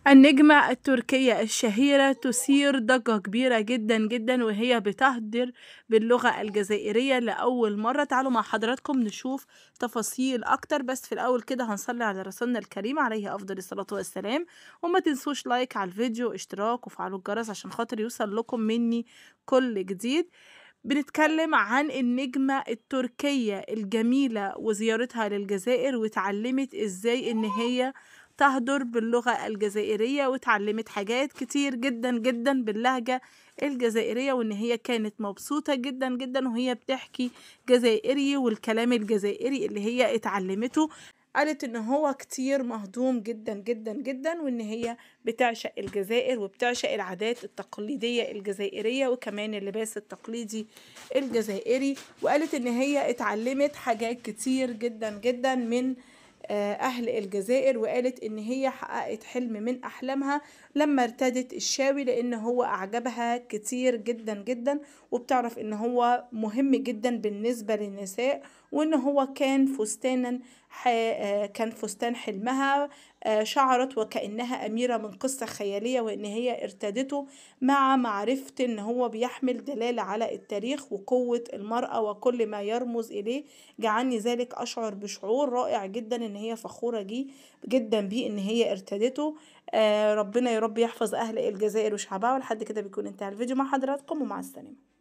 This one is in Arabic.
النجمة التركية الشهيرة تثير ضجة كبيرة جدا جدا وهي بتهدر باللغة الجزائرية لأول مرة. تعالوا مع حضراتكم نشوف تفاصيل أكتر، بس في الأول كده هنصلي على رسولنا الكريم عليه أفضل الصلاة والسلام. وما تنسوش لايك على الفيديو، اشتراك، وفعلوا الجرس عشان خاطر يوصل لكم مني كل جديد. بنتكلم عن النجمة التركية الجميلة وزيارتها للجزائر، واتعلمت ازاي ان هي تهدر باللغة الجزائرية، واتعلمت حاجات كتير جدا جدا باللهجة الجزائرية، وان هي كانت مبسوطة جدا جدا وهي بتحكي جزائري، والكلام الجزائري اللي هي اتعلمته قالت ان هو كتير مهضوم جدا جدا جدا، وان هي بتعشق الجزائر وبتعشق العادات التقليدية الجزائرية وكمان اللباس التقليدي الجزائري. وقالت ان هي اتعلمت حاجات كتير جدا جدا من أهل الجزائر، وقالت إن هي حققت حلم من أحلامها لما ارتدت الشاوي، لأن هو أعجبها كتير جدا جدا، وبتعرف إن هو مهم جدا بالنسبة للنساء، وإن هو كان فستانا كان فستان حلمها. شعرت وكأنها أميرة من قصة خيالية، وإن هي ارتدته مع معرفة إن هو بيحمل دلالة على التاريخ وقوة المرأة وكل ما يرمز إليه. جعلني ذلك أشعر بشعور رائع جدا إن هي فخورة جدا بيه إن هي ارتدته. ربنا يا رب يحفظ أهل الجزائر وشعبها. ولحد كده بيكون انتهى الفيديو مع حضراتكم، ومع السلامة.